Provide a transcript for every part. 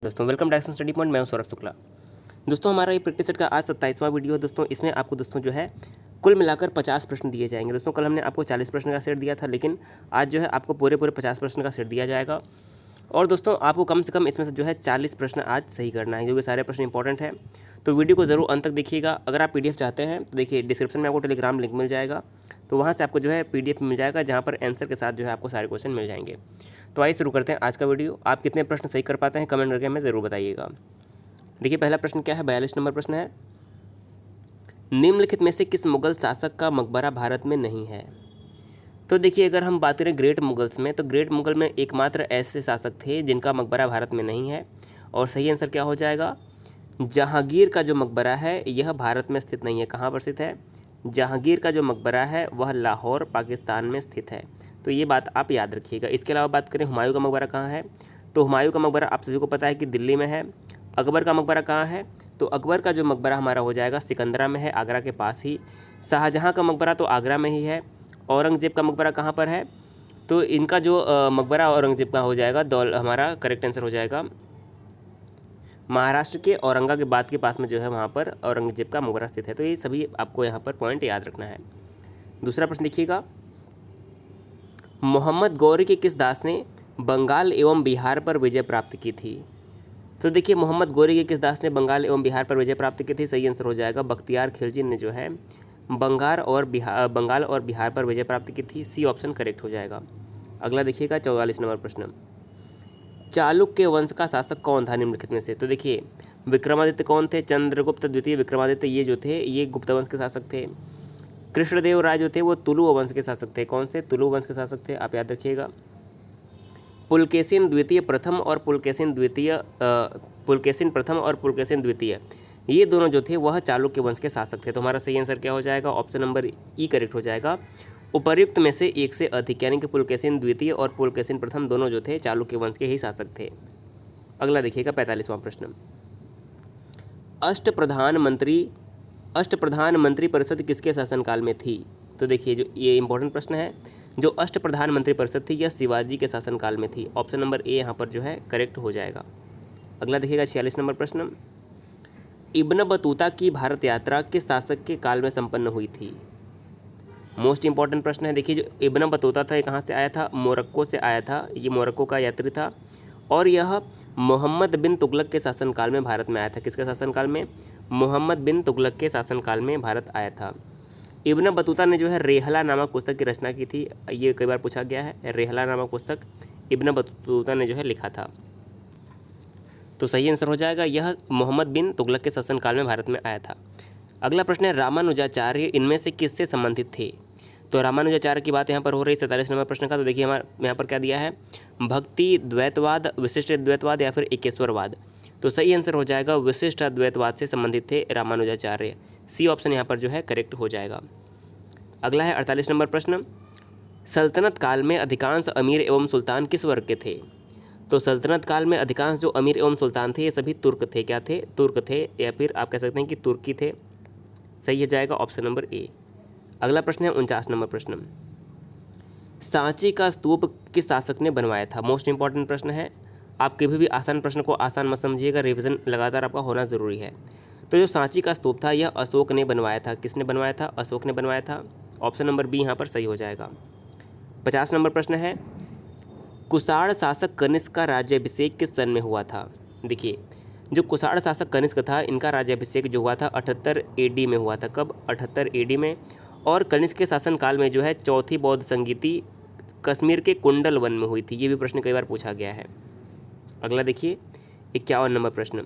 दोस्तों welcome direction study point. मैं हूं सौरभ शुक्ला। दोस्तों हमारा ये प्रैक्टिस सेट का आज 27वां वीडियो है। दोस्तों इसमें आपको दोस्तों जो है कुल मिलाकर 50 प्रश्न दिए जाएंगे। दोस्तों कल हमने आपको 40 प्रश्न का सेट दिया था, लेकिन आज जो है आपको पूरे 50 प्रश्न का सेट दिया जाएगा। और दोस्तों आपको कम से कम इसमें से जो है 40 प्रश्न आज सही करना है, क्योंकि सारे प्रश्न इंपॉर्टेंट है। तो वीडियो को ज़रूर अंत तक देखिएगा। अगर आप PDF चाहते हैं तो देखिए डिस्क्रिप्शन में आपको टेलीग्राम लिंक मिल जाएगा, तो वहाँ से आपको जो है PDF मिल जाएगा, जहाँ पर आंसर के साथ जो है आपको सारे क्वेश्चन मिल जाएंगे। तो आइए शुरू करते हैं आज का वीडियो। आप कितने प्रश्न सही कर पाते हैं कमेंट करके हमें ज़रूर बताइएगा। देखिए पहला प्रश्न क्या है, 42 नंबर प्रश्न है। निम्नलिखित में से किस मुगल शासक का मकबरा भारत में नहीं है? तो देखिए अगर हम बात करें ग्रेट मुगल्स में, तो ग्रेट मुगल में एकमात्र ऐसे शासक थे जिनका मकबरा भारत में नहीं है, और सही आंसर क्या हो जाएगा? जहांगीर का जो मकबरा है यह भारत में स्थित नहीं है। कहाँ पर स्थित है? जहांगीर का जो मकबरा है वह लाहौर पाकिस्तान में स्थित है। तो ये बात आप याद रखिएगा। इसके अलावा बात करें हुमायूं का मकबरा कहाँ है, तो हुमायूं का मकबरा आप सभी को पता है कि दिल्ली में है। अकबर का मकबरा कहाँ है, तो अकबर का जो मकबरा हमारा हो जाएगा सिकंदरा में है, आगरा के पास ही। शाहजहाँ का मकबरा तो आगरा में ही है। औरंगजेब का मकबरा कहाँ पर है, तो इनका जो मकबरा औरंगजेब का हो जाएगा हमारा करेक्ट आंसर हो जाएगा महाराष्ट्र के औरंगाबाद के पास में जो है वहाँ पर औरंगजेब का मकबरा स्थित है। तो ये सभी आपको यहाँ पर पॉइंट याद रखना है। दूसरा प्रश्न देखिएगा, मोहम्मद गौरी के किस दास ने बंगाल एवं बिहार पर विजय प्राप्त की थी? तो देखिए मोहम्मद गौरी के किस दास ने बंगाल एवं बिहार पर विजय प्राप्त की थी? सही आंसर हो जाएगा बख्तियार खिलजी ने जो है बंगाल और बिहार पर विजय प्राप्त की थी। सी ऑप्शन करेक्ट हो जाएगा। अगला देखिएगा 44 नंबर प्रश्न, चालुक्य वंश का शासक कौन था निम्नलिखित में से? तो देखिए विक्रमादित्य कौन थे? चंद्रगुप्त द्वितीय विक्रमादित्य ये जो थे ये गुप्त वंश के शासक थे। कृष्णदेव राय जो थे वो तुलु वंश के शासक थे। कौन से? तुलु वंश के शासक थे, आप याद रखिएगा। पुलकेशिन द्वितीय प्रथम और पुलकेशिन प्रथम और पुलकेशिन द्वितीय ये दोनों जो थे वह चालुक्य वंश के शासक थे। तो हमारा सही आंसर क्या हो जाएगा? ऑप्शन नंबर ई करेक्ट हो जाएगा। उपर्युक्त में से एक से अधिक, यानी कि पुलकेशिन द्वितीय और पुलकेशिन प्रथम दोनों जो थे चालुक्य वंश के ही शासक थे। अगला देखिएगा 45वां प्रश्न, अष्टप्रधान मंत्री परिषद किसके शासनकाल में थी? तो देखिए जो ये इंपॉर्टेंट प्रश्न है, जो अष्टप्रधान मंत्री परिषद थी यह शिवाजी के शासनकाल में थी। ऑप्शन नंबर ए यहाँ पर जो है करेक्ट हो जाएगा। अगला देखिएगा 46 नंबर प्रश्न, इब्न बतूता की भारत यात्रा किस शासक के काल में संपन्न हुई थी? मोस्ट इंपॉर्टेंट प्रश्न है। देखिए जो इब्न बतूता था ये कहाँ से आया था? मोरक्को से आया था। ये मोरक्को का यात्री था, और यह मोहम्मद बिन तुगलक के शासनकाल में भारत में आया था। किसके शासनकाल में? मोहम्मद बिन तुगलक के शासनकाल में भारत आया था। इब्न बतूता ने जो है रेहला नामक पुस्तक की रचना की थी। ये कई बार पूछा गया है, रेहला नामक पुस्तक इब्न बतूता ने जो है लिखा था। तो सही आंसर हो जाएगा यह मोहम्मद बिन तुगलक के शासनकाल में भारत में आया था। अगला प्रश्न है, रामानुजाचार्य इनमें से किससे संबंधित थे? तो रामानुजाचार्य की बात यहाँ पर हो रही है 47 नंबर प्रश्न का। तो देखिए हमारे यहाँ पर क्या दिया है, भक्ति द्वैतवाद, विशिष्ट द्वैतवाद या फिर एकेश्वरवाद। तो सही आंसर हो जाएगा विशिष्ट द्वैतवाद से संबंधित थे रामानुजाचार्य। सी ऑप्शन यहाँ पर जो है करेक्ट हो जाएगा। अगला है 48 नंबर प्रश्न, सल्तनत काल में अधिकांश अमीर एवं सुल्तान किस वर्ग के थे? तो सल्तनत काल में अधिकांश जो अमीर एवं सुल्तान थे ये सभी तुर्क थे। क्या थे? तुर्क थे, या फिर आप कह सकते हैं कि तुर्की थे। सही हो जाएगा ऑप्शन नंबर ए। अगला प्रश्न है 49 नंबर प्रश्न, सांची का स्तूप किस शासक ने बनवाया था? मोस्ट इंपॉर्टेंट प्रश्न है। आप कभी भी आसान प्रश्न को आसान मत समझिएगा, रिवीजन लगातार आपका होना ज़रूरी है। तो जो सांची का स्तूप था यह अशोक ने बनवाया था। किसने बनवाया था? अशोक ने बनवाया था। ऑप्शन नंबर बी यहाँ पर सही हो जाएगा। 50 नंबर प्रश्न है, कुषाण शासक कनिष्क का राज्याभिषेक किस सन में हुआ था? देखिए जो कुषाण शासक कनिष्क था इनका राज्याभिषेक जो हुआ था 78 AD में हुआ था। कब? 78 AD में। और कनिष्क के शासनकाल में जो है चौथी बौद्ध संगीति कश्मीर के कुंडल वन में हुई थी। ये भी प्रश्न कई बार पूछा गया है। अगला देखिए 51 नंबर प्रश्न,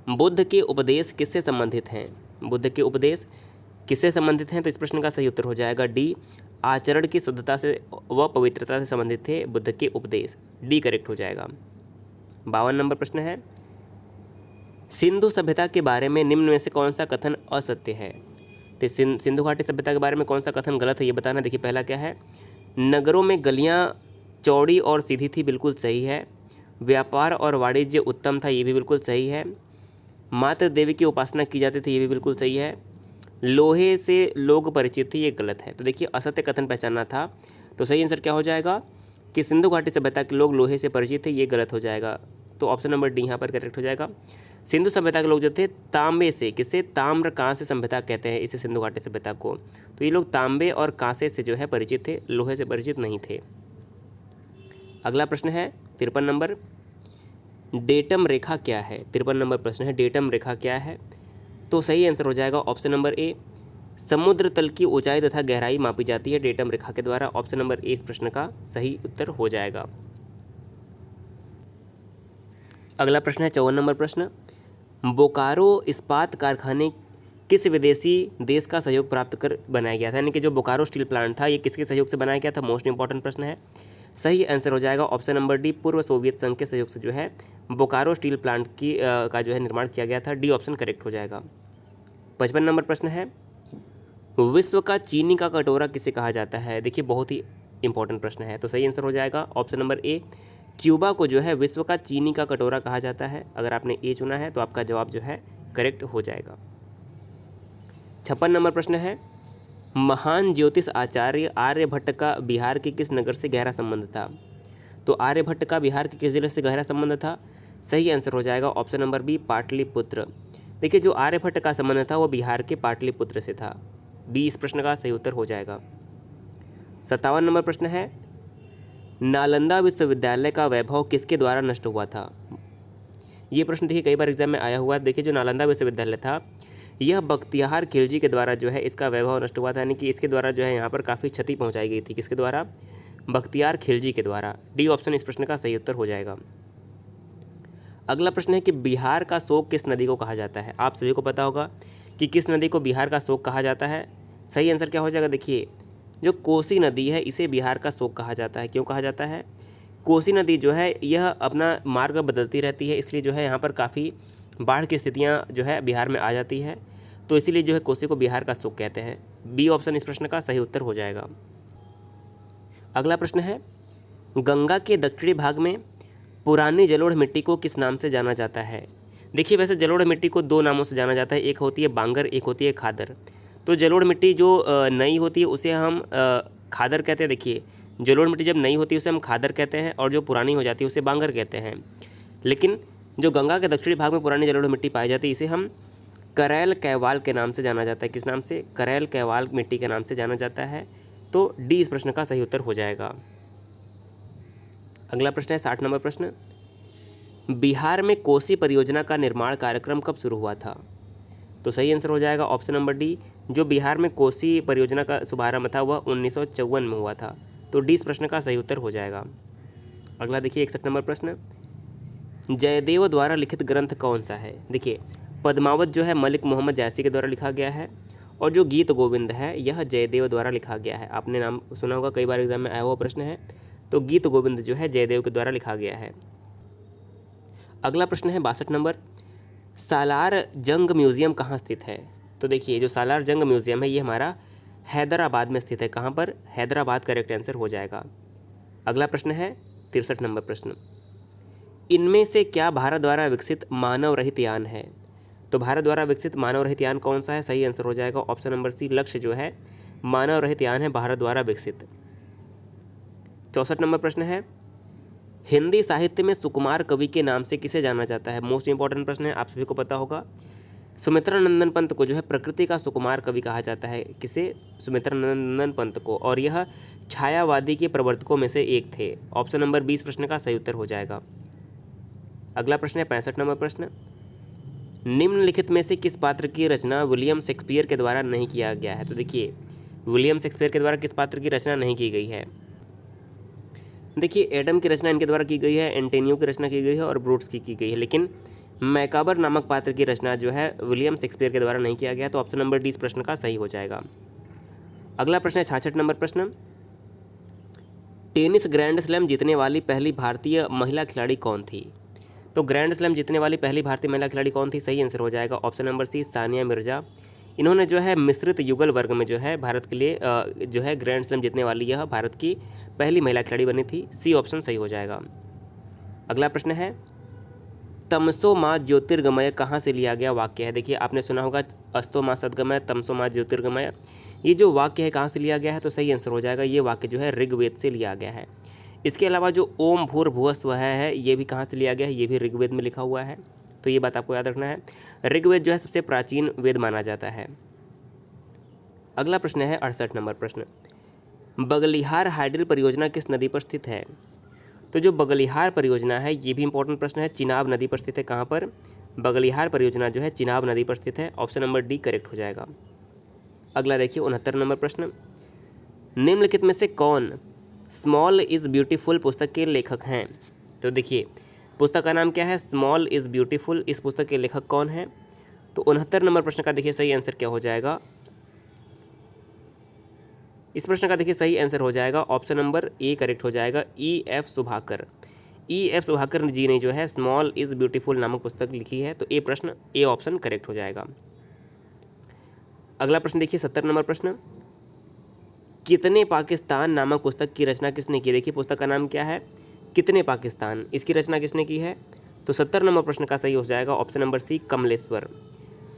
बुद्ध के उपदेश किससे संबंधित हैं? बुद्ध के उपदेश किससे संबंधित हैं? तो इस प्रश्न का सही उत्तर हो जाएगा डी, आचरण की शुद्धता से व पवित्रता से संबंधित थे बुद्ध के उपदेश। डी करेक्ट हो जाएगा। 52 नंबर प्रश्न है, सिंधु सभ्यता के बारे में निम्न में से कौन सा कथन असत्य है? तो सिंधु घाटी सभ्यता के बारे में कौन सा कथन गलत है ये बताना। देखिए पहला क्या है, नगरों में गलियां चौड़ी और सीधी थी, बिल्कुल सही है। व्यापार और वाणिज्य उत्तम था, ये भी बिल्कुल सही है। मात्र देवी की उपासना की जाती थी, ये भी बिल्कुल सही है। लोहे से लोग परिचित थे, ये गलत है। तो देखिए असत्य कथन पहचानना था, तो सही आंसर क्या हो जाएगा कि सिंधु घाटी सभ्यता के लोग लोहे से परिचित थे, ये गलत हो जाएगा। तो ऑप्शन नंबर डी यहाँ पर करेक्ट हो जाएगा। सिंधु सभ्यता के लोग जो थे तांबे से, किससे, ताम्र कांस्य सभ्यता कहते हैं इसे, सिंधु घाटी सभ्यता को। तो ये लोग तांबे और कांसे से जो है परिचित थे, लोहे से परिचित नहीं थे। अगला प्रश्न है 53 नंबर, डेटम रेखा क्या है। 53 नंबर प्रश्न है, डेटम रेखा क्या है। तो सही आंसर हो जाएगा ऑप्शन नंबर ए, समुद्र तल की ऊंचाई तथा गहराई मापी जाती है डेटम रेखा के द्वारा। ऑप्शन नंबर ए इस प्रश्न का सही उत्तर हो जाएगा। अगला प्रश्न है 54 नंबर प्रश्न, बोकारो इस्पात कारखाने किस विदेशी देश का सहयोग प्राप्त कर बनाया गया था। यानी कि जो बोकारो स्टील प्लांट था ये किसके सहयोग से बनाया गया था, मोस्ट इंपॉर्टेंट प्रश्न है। सही आंसर हो जाएगा ऑप्शन नंबर डी, पूर्व सोवियत संघ के सहयोग से जो है बोकारो स्टील प्लांट का जो है निर्माण किया गया था। डी ऑप्शन करेक्ट हो जाएगा। 55 नंबर प्रश्न है, विश्व का चीनी का कटोरा किसे कहा जाता है। देखिए बहुत ही इंपॉर्टेंट प्रश्न है, तो सही आंसर हो जाएगा ऑप्शन नंबर ए, क्यूबा को जो है विश्व का चीनी का कटोरा कहा जाता है। अगर आपने ए चुना है तो आपका जवाब जो है करेक्ट हो जाएगा। 56 नंबर प्रश्न है, महान ज्योतिष आचार्य आर्यभट्ट का बिहार के किस नगर से गहरा संबंध था। तो आर्यभट्ट का बिहार के किस जिले से गहरा संबंध था। सही आंसर हो जाएगा ऑप्शन नंबर बी, पाटलिपुत्र। देखिए जो आर्यभट्ट का संबंध था वो बिहार के पाटलिपुत्र से था। बी इस प्रश्न का सही उत्तर हो जाएगा। 57 नंबर प्रश्न है, नालंदा विश्वविद्यालय का वैभव किसके द्वारा नष्ट हुआ था। ये प्रश्न देखिए कई बार एग्जाम में आया हुआ है। देखिए जो नालंदा विश्वविद्यालय था यह बख्तियार खिलजी के द्वारा जो है इसका वैभव नष्ट हुआ था। यानी कि इसके द्वारा जो है यहाँ पर काफ़ी क्षति पहुँचाई गई थी। किसके द्वारा, बख्तियार खिलजी के द्वारा। डी ऑप्शन इस प्रश्न का सही उत्तर हो जाएगा। अगला प्रश्न है कि बिहार का शोक किस नदी को कहा जाता है। आप सभी को पता होगा कि किस नदी को बिहार का शोक कहा जाता है। सही आंसर क्या हो जाएगा, देखिए जो कोसी नदी है इसे बिहार का शोक कहा जाता है। क्यों कहा जाता है, कोसी नदी जो है यह अपना मार्ग बदलती रहती है, इसलिए जो है यहाँ पर काफ़ी बाढ़ की स्थितियाँ जो है बिहार में आ जाती है, तो इसीलिए जो है कोसी को बिहार का शोक कहते हैं। बी ऑप्शन इस प्रश्न का सही उत्तर हो जाएगा। अगला प्रश्न है, गंगा के दक्षिणी भाग में पुरानी जलोढ़ मिट्टी को किस नाम से जाना जाता है। देखिए वैसे जलोढ़ मिट्टी को दो नामों से जाना जाता है, एक होती है बांगर, एक होती है खादर। तो जलोढ़ मिट्टी जो नई होती है उसे हम खादर कहते हैं। देखिए जलोढ़ मिट्टी जब नई होती है उसे हम खादर कहते हैं, और जो पुरानी हो जाती है उसे बांगर कहते हैं। लेकिन जो गंगा के दक्षिणी भाग में पुरानी जलोढ़ मिट्टी पाई जाती है इसे हम करैल कैवाल के नाम से जाना जाता है। किस नाम से, करैल कैवाल मिट्टी के नाम से जाना जाता है। तो डी इस प्रश्न का सही उत्तर हो जाएगा। अगला प्रश्न है 60 नंबर प्रश्न, बिहार में कोसी परियोजना का निर्माण कार्यक्रम कब शुरू हुआ था। तो सही आंसर हो जाएगा ऑप्शन नंबर डी, जो बिहार में कोसी परियोजना का शुभारंभ था वह 1954 में हुआ था। तो डी इस प्रश्न का सही उत्तर हो जाएगा। अगला देखिए 61 नंबर प्रश्न, जयदेव द्वारा लिखित ग्रंथ कौन सा है। देखिए पद्मावत जो है मलिक मोहम्मद जैसी के द्वारा लिखा गया है, और जो गीत गोविंद है यह जयदेव द्वारा लिखा गया है। आपने नाम सुना होगा, कई बार एग्जाम में आया हुआ प्रश्न है। तो गीत गोविंद जो है जयदेव के द्वारा लिखा गया है। अगला प्रश्न है 62 नंबर, सालार जंग म्यूजियम कहाँ स्थित है। तो देखिए जो सालार जंग म्यूजियम है ये हमारा हैदराबाद में स्थित है। कहाँ पर, हैदराबाद करेक्ट आंसर हो जाएगा। अगला प्रश्न है 63 नंबर प्रश्न, इनमें से क्या भारत द्वारा विकसित मानव रहित यान है। तो भारत द्वारा विकसित मानव रहित यान कौन सा है। सही आंसर हो जाएगा ऑप्शन नंबर सी, लक्ष्य जो है मानव रहित यान है भारत द्वारा विकसित। 64 नंबर प्रश्न है, हिंदी साहित्य में सुकुमार कवि के नाम से किसे जाना जाता है। मोस्ट इंपॉर्टेंट प्रश्न है, आप सभी को पता होगा। सुमित्रा नंदन पंत को जो है प्रकृति का सुकुमार कवि कहा जाता है। किसे, सुमित्रा नंदन पंत को, और यह छायावादी के प्रवर्तकों में से एक थे। ऑप्शन नंबर 20 प्रश्न का सही उत्तर हो जाएगा। अगला प्रश्न है 65 नंबर प्रश्न, निम्नलिखित में से किस पात्र की रचना विलियम शेक्सपियर के द्वारा नहीं किया गया है। तो देखिए विलियम शेक्सपियर के द्वारा किस पात्र की रचना नहीं की गई है। देखिए एडम की रचना इनके द्वारा की गई है, एंटोनियो की रचना की गई है, और ब्रूट्स की गई है, लेकिन मैकाबर नामक पात्र की रचना जो है विलियम शेक्सपियर के द्वारा नहीं किया गया। तो ऑप्शन नंबर डी इस प्रश्न का सही हो जाएगा। अगला प्रश्न है 66 नंबर प्रश्न, टेनिस ग्रैंड स्लैम जीतने वाली पहली भारतीय महिला खिलाड़ी कौन थी। तो ग्रैंड स्लैम जीतने वाली पहली भारतीय महिला खिलाड़ी कौन थी। सही आंसर हो जाएगा option number C, Sania Mirza. इन्होंने जो है मिश्रित युगल वर्ग में जो है भारत के लिए जो है ग्रैंड स्लैम जीतने वाली यह भारत की पहली महिला खिलाड़ी बनी थी। सी ऑप्शन सही हो जाएगा। अगला प्रश्न है, तमसो मा ज्योतिर्गमय कहाँ से लिया गया वाक्य है। देखिए आपने सुना होगा अस्तो मा सद्गमय, तमसो मा ज्योतिर्गमय। ये जो वाक्य है कहाँ से लिया गया है। तो सही आंसर हो जाएगा, ये वाक्य जो है ऋग्वेद से लिया गया है। इसके अलावा जो ओम भूर्भुवः स्वः है ये भी कहाँ से लिया गया है, ये भी ऋग्वेद में लिखा हुआ है, तो ये बात आपको याद रखना है। ऋग्वेद जो है सबसे प्राचीन वेद माना जाता है। अगला प्रश्न है 68 नंबर प्रश्न, बगलिहार हाइडल परियोजना किस नदी पर स्थित है? तो जो बगलिहार परियोजना है ये भी इंपॉर्टेंट प्रश्न है, चिनाब नदी पर स्थित है। कहाँ पर? बगलिहार परियोजना जो है चिनाब नदी पर स्थित है। ऑप्शन नंबर डी करेक्ट हो जाएगा। अगला देखिए 69 नंबर प्रश्न, निम्नलिखित में से कौन स्मॉल इज़ ब्यूटीफुल पुस्तक के लेखक हैं? तो देखिए पुस्तक का नाम क्या है, स्मॉल इज़ ब्यूटीफुल। इस पुस्तक के लेखक कौन है? तो 69 नंबर प्रश्न का देखिए सही आंसर क्या हो जाएगा। इस प्रश्न का देखिए सही आंसर हो जाएगा ऑप्शन नंबर ए करेक्ट हो जाएगा, E.F. सुभाकर। E.F. सुभाकर जी ने जो है स्मॉल इज़ ब्यूटीफुल नामक पुस्तक लिखी है, तो ए प्रश्न ए ऑप्शन करेक्ट हो जाएगा। अगला प्रश्न देखिए 70 नंबर प्रश्न, कितने पाकिस्तान नामक पुस्तक की रचना किसने की? देखिए पुस्तक का नाम क्या है, कितने पाकिस्तान, इसकी रचना किसने की है? तो 70 नंबर प्रश्न का सही हो जाएगा option number C, Kamleshwar.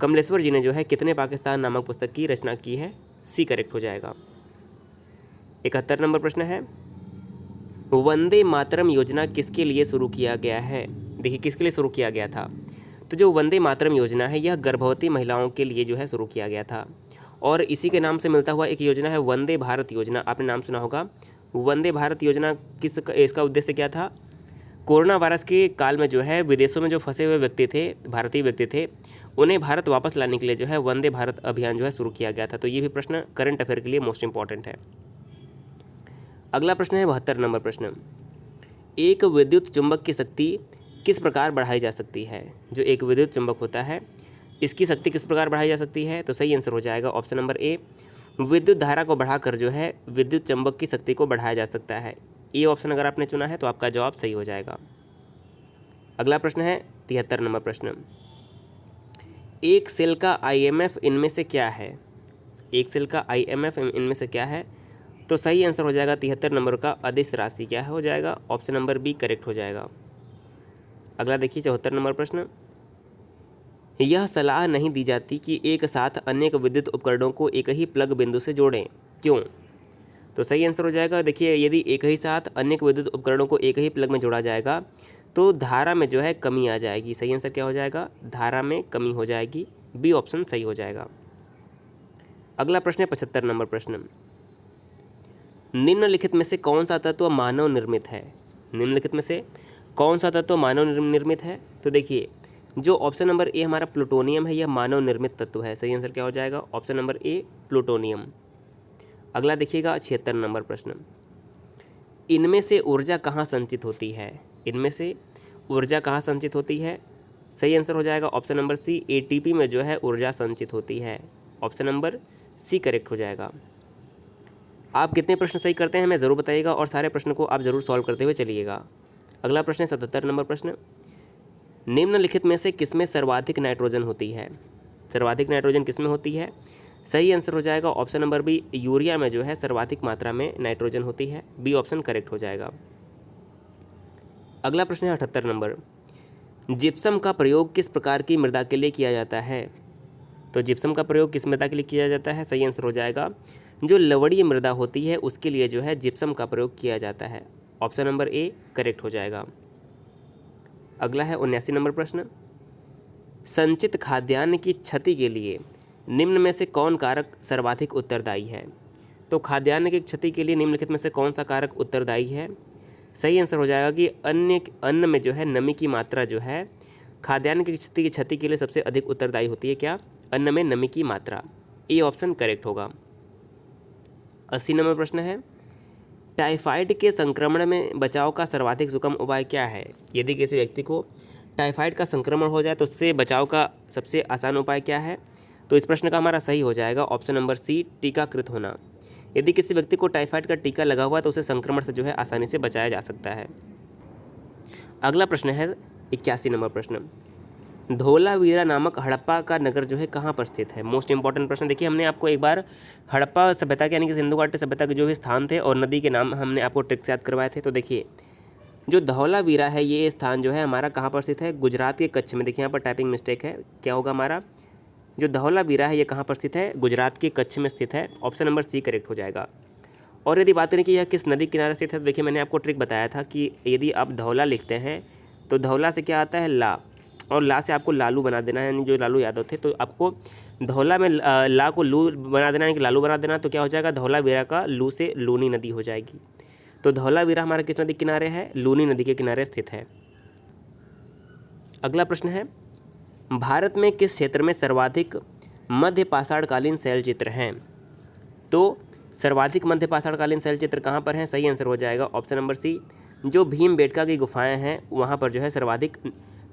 Kamleshwar ji ने जो है कितने पाकिस्तान नामक पुस्तक की रचना की है, सी करेक्ट हो जाएगा। 71 नंबर प्रश्न है, वंदे मातरम योजना किसके लिए शुरू किया गया है? देखिए किसके लिए शुरू किया गया था? तो जो वंदे मातरम योजना है यह गर्भवती महिलाओं के लिए जो है शुरू किया गया था, और इसी के नाम से मिलता हुआ एक योजना है वंदे भारत योजना, आपने नाम सुना होगा। वंदे भारत योजना इसका उद्देश्य क्या था? कोरोना वायरस के काल में जो है विदेशों में जो फंसे हुए व्यक्ति थे, भारतीय व्यक्ति थे, उन्हें भारत वापस लाने के लिए जो है वंदे भारत अभियान जो है शुरू किया गया था। तो ये भी प्रश्न करंट अफेयर के लिए मोस्ट इंपॉर्टेंट है। अगला प्रश्न है 72 नंबर प्रश्न, एक विद्युत चुंबक की शक्ति किस प्रकार बढ़ाई जा सकती है? जो एक विद्युत चुंबक होता है इसकी शक्ति किस प्रकार बढ़ाई जा सकती है? तो सही आंसर हो जाएगा ऑप्शन नंबर ए, विद्युत धारा को बढ़ाकर जो है विद्युत चुंबक की शक्ति को बढ़ाया जा सकता है। ये ऑप्शन अगर आपने चुना है तो आपका जवाब सही हो जाएगा। अगला प्रश्न है 73 नंबर प्रश्न, एक सेल का IMF इनमें से क्या है? एक सेल का IMF इनमें से क्या है? तो सही आंसर हो जाएगा 73 नंबर का अदिश राशि क्या हो जाएगा, ऑप्शन नंबर बी करेक्ट हो जाएगा। अगला देखिए 74 नंबर प्रश्न, यह सलाह नहीं दी जाती कि एक साथ अनेक विद्युत उपकरणों को एक ही प्लग बिंदु से जोड़ें, क्यों? तो सही आंसर हो जाएगा, देखिए यदि एक ही साथ अनेक विद्युत उपकरणों को एक ही प्लग में जोड़ा जाएगा तो धारा में जो है कमी आ जाएगी। सही आंसर क्या हो जाएगा, धारा में कमी हो जाएगी, बी ऑप्शन सही हो जाएगा। अगला प्रश्न है 75 नंबर प्रश्न, निम्नलिखित में से कौन सा तत्व मानव निर्मित है? निम्नलिखित में से कौन सा तत्व मानव निर्मित है? तो देखिए जो ऑप्शन नंबर ए हमारा प्लूटोनियम है यह मानव निर्मित तत्व है। सही आंसर क्या हो जाएगा, ऑप्शन नंबर ए प्लूटोनियम। अगला देखिएगा 76 नंबर प्रश्न, इनमें से ऊर्जा कहाँ संचित होती है? इनमें से ऊर्जा कहाँ संचित होती है? सही आंसर हो जाएगा ऑप्शन नंबर सी, ATP में जो है ऊर्जा संचित होती है। ऑप्शन नंबर सी करेक्ट हो जाएगा। आप कितने प्रश्न सही करते हैं हमें ज़रूर बताइएगा और सारे प्रश्न को आप ज़रूर सॉल्व करते हुए चलिएगा। अगला प्रश्न है 77 नंबर प्रश्न, निम्नलिखित में से किसमें सर्वाधिक नाइट्रोजन होती है? सर्वाधिक नाइट्रोजन किसमें होती है? सही आंसर हो जाएगा ऑप्शन नंबर बी, यूरिया में जो है सर्वाधिक मात्रा में नाइट्रोजन होती है, बी ऑप्शन करेक्ट हो जाएगा। अगला प्रश्न है 78 नंबर, जिप्सम का प्रयोग किस प्रकार की मृदा के लिए किया जाता है? तो जिप्सम का प्रयोग किस मृदा के लिए किया जाता है? सही आंसर हो जाएगा जो लवणीय मृदा होती है उसके लिए जो है जिप्सम का प्रयोग किया जाता है। ऑप्शन नंबर ए करेक्ट हो जाएगा। अगला है 79 नंबर प्रश्न, संचित खाद्यान्न की क्षति के लिए निम्न में से कौन कारक सर्वाधिक उत्तरदायी है? तो खाद्यान्न की क्षति के लिए निम्नलिखित में से कौन सा कारक उत्तरदायी है? सही आंसर हो जाएगा कि अन्न में जो है नमी की मात्रा जो है खाद्यान्न की क्षति के लिए सबसे अधिक उत्तरदायी होती है। क्या? अन्न में नमी की मात्रा, ए ऑप्शन करेक्ट होगा। 80 नंबर प्रश्न है, टाइफाइड के संक्रमण में बचाव का सर्वाधिक सुगम उपाय क्या है? यदि किसी व्यक्ति को टाइफाइड का संक्रमण हो जाए तो उससे बचाव का सबसे आसान उपाय क्या है? तो इस प्रश्न का हमारा सही हो जाएगा ऑप्शन नंबर सी, टीकाकृत होना। यदि किसी व्यक्ति को टाइफाइड का टीका लगा हुआ है तो उसे संक्रमण से जो है आसानी से बचाया जा सकता है। अगला प्रश्न है 81 नंबर प्रश्न, धोलावीरा नामक हड़प्पा का नगर जो है कहाँ पर स्थित है? मोस्ट इंपॉर्टेंट प्रश्न। देखिए हमने आपको एक बार हड़प्पा सभ्यता के यानी कि सिंधु घाटी सभ्यता के जो भी स्थान थे और नदी के नाम हमने आपको ट्रिक से याद करवाए थे। तो देखिए जो धौलावीरा है ये स्थान जो है हमारा कहाँ पर स्थित है? गुजरात के कच्छ में। देखिए यहाँ पर टाइपिंग मिस्टेक है, क्या होगा हमारा? जो धौलावीरा है ये कहाँ पर स्थित है? गुजरात के कच्छ में स्थित है। ऑप्शन नंबर सी करेक्ट हो जाएगा। और यदि बात करें कि यह किस नदी किनारे स्थित है, तो देखिए मैंने आपको ट्रिक बताया था कि यदि आप धौला लिखते हैं तो धौला से क्या आता है ला, और ला से आपको लालू बना देना है, यानी जो लालू यादव थे, तो आपको धौला में ला को लू बना देना है कि लालू बना देना, तो क्या हो जाएगा धौलावीरा का लू से लूनी नदी हो जाएगी। तो धौलावीरा हमारा किस नदी किनारे है, लूनी नदी के किनारे स्थित है। अगला प्रश्न है, भारत में किस क्षेत्र में सर्वाधिक मध्य पाषाणकालीन शैलचित्र हैं? तो सर्वाधिक मध्य पाषाणकालीन शैलचित्र कहाँ पर हैं? सही आंसर हो जाएगा ऑप्शन नंबर सी, जो भीमबेटका की गुफाएं हैं वहाँ पर जो है सर्वाधिक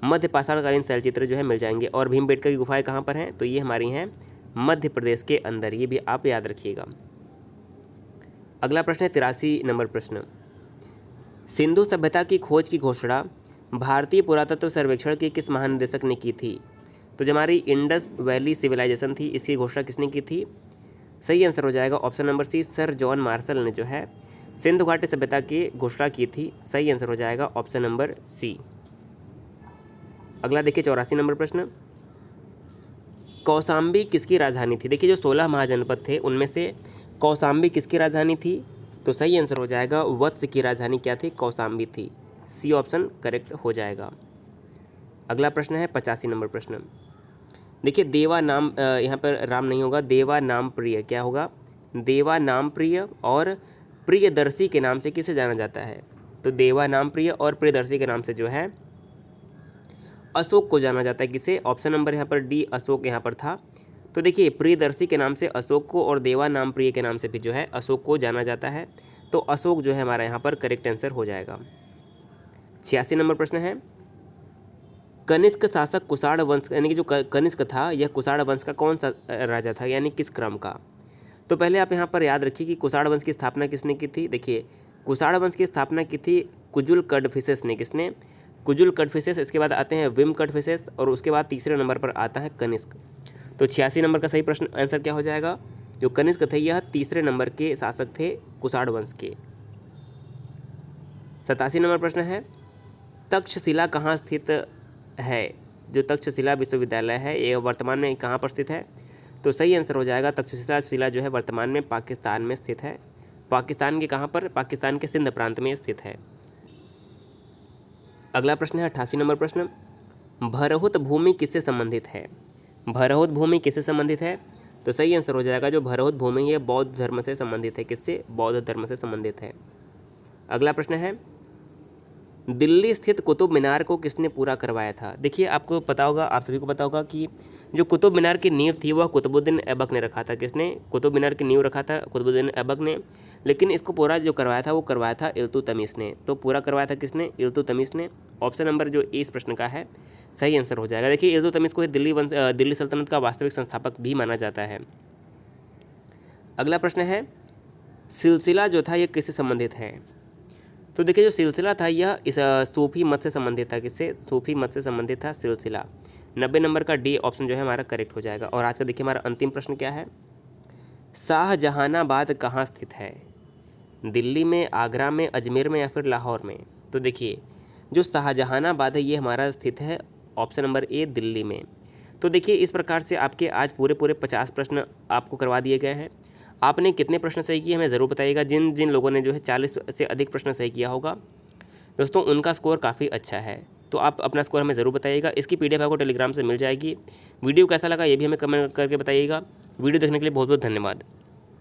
मध्य पाषाणकालीन शैलचित्र जो है मिल जाएंगे। और भीमबेटका की गुफाएं कहाँ पर हैं? तो ये हमारी हैं मध्य प्रदेश के अंदर, ये भी आप याद रखिएगा। अगला प्रश्न है 83 नंबर प्रश्न, सिंधु सभ्यता की खोज की घोषणा भारतीय पुरातत्व सर्वेक्षण के किस महानिदेशक ने की थी? तो जो हमारी इंडस वैली सिविलाइजेशन थी, इसकी घोषणा किसने की थी? सही आंसर हो जाएगा option number C, sir John Marshall ने जो है सिंधु घाटी सभ्यता की घोषणा की थी। सही आंसर हो जाएगा ऑप्शन नंबर सी। अगला देखिए 84 नंबर प्रश्न, कौशाम्बी किसकी राजधानी थी? देखिए जो 16 महाजनपद थे उनमें से कौशाम्बी किसकी राजधानी थी? तो सही आंसर हो जाएगा वत्स की राजधानी क्या थी? कौशाम्बी थी। सी ऑप्शन करेक्ट हो जाएगा। अगला प्रश्न है 85 नंबर प्रश्न, देखिए देवा नाम, यहाँ पर राम नहीं होगा, देवा नाम प्रिय क्या होगा? देवा नाम प्रिय और प्रियदर्शी के नाम से किसे जाना जाता है? तो देवा नाम प्रिय और प्रियदर्शी के नाम से जो है अशोक को जाना जाता है। किसे? ऑप्शन नंबर यहाँ पर डी, अशोक यहाँ पर था। तो देखिए प्रियदर्शी के नाम से अशोक को और देवा नाम प्रिय के नाम से भी जो है अशोक को जाना जाता है। तो अशोक जो है हमारा यहाँ पर करेक्ट आंसर हो जाएगा। 86 नंबर प्रश्न है, कनिष्क शासक कुषाण वंश, यानी कि जो कनिष्क था यह कुषाण वंश का कौन सा राजा था, यानी किस क्रम का? तो पहले आप यहाँ पर याद रखिए कि कुषाण वंश की स्थापना किसने की थी। देखिए कुषाण वंश की स्थापना की थी कुजुल कड़फिसेस ने। किसने? कुजुल कड़फिसेस। इसके बाद आते हैं विम कड़फिसेस और उसके बाद तीसरे नंबर पर आता है कनिष्क। तो 86 नंबर का सही प्रश्न आंसर क्या हो जाएगा? जो कनिष्क थे यह तीसरे नंबर के शासक थे कुषाण वंश के। 87 नंबर प्रश्न है, तक्षशिला कहाँ स्थित है? जो तक्षशिला विश्वविद्यालय है ये वर्तमान में कहाँ पर स्थित है? तो सही आंसर हो जाएगा तक्षशिला जो है वर्तमान में पाकिस्तान में स्थित है। पाकिस्तान के कहाँ पर? पाकिस्तान के सिंध प्रांत में स्थित है। अगला प्रश्न है 88 नंबर प्रश्न, भरहुत भूमि किससे संबंधित है? भरहुत भूमि किससे संबंधित है? तो सही आंसर हो जाएगा जो भरहुत भूमि है बौद्ध धर्म से संबंधित है। किससे? बौद्ध धर्म से संबंधित है। अगला प्रश्न है, दिल्ली स्थित कुतुब मीनार को किसने पूरा करवाया था? देखिए आपको पता होगा, आप सभी को पता होगा कि जो कुतुब मीनार की नींव थी वह कुतुबुद्दीन ऐबक ने रखा था। किसने? कुतुब मीनार की नींव रखा था कुतुबुद्दीन ऐबक ने, लेकिन इसको पूरा जो करवाया था वो करवाया था इल्तुतमिश ने। तो पूरा करवाया था किसने? इल्तुतमिश ने। ऑप्शन नंबर जो इस प्रश्न का है सही आंसर हो जाएगा। देखिए इल्तुतमिश को दिल्ली सल्तनत का वास्तविक संस्थापक भी माना जाता है। अगला प्रश्न है, सिलसिला जो था यह किससे संबंधित है? तो देखिए जो सिलसिला था यह इस सूफी मत से संबंधित था। किससे? सूफी मत से संबंधित था सिलसिला। 90 नंबर का डी ऑप्शन जो है हमारा करेक्ट हो जाएगा। और आज का देखिए हमारा अंतिम प्रश्न क्या है, शाहजहानाबाद कहाँ स्थित है? दिल्ली में, आगरा में, अजमेर में या फिर लाहौर में? तो देखिए जो शाहजहानाबाद है ये हमारा स्थित है ऑप्शन नंबर ए, दिल्ली में। तो देखिए इस प्रकार से आपके आज पूरे 50 प्रश्न आपको करवा दिए गए हैं। आपने कितने प्रश्न सही किए हमें ज़रूर बताइएगा। जिन जिन लोगों ने जो है 40 से अधिक प्रश्न सही किया होगा दोस्तों उनका स्कोर काफ़ी अच्छा है। तो आप अपना स्कोर हमें ज़रूर बताइएगा। इसकी PDF आपको टेलीग्राम से मिल जाएगी। वीडियो कैसा लगा ये भी हमें कमेंट करके बताइएगा। वीडियो देखने के लिए बहुत बहुत धन्यवाद।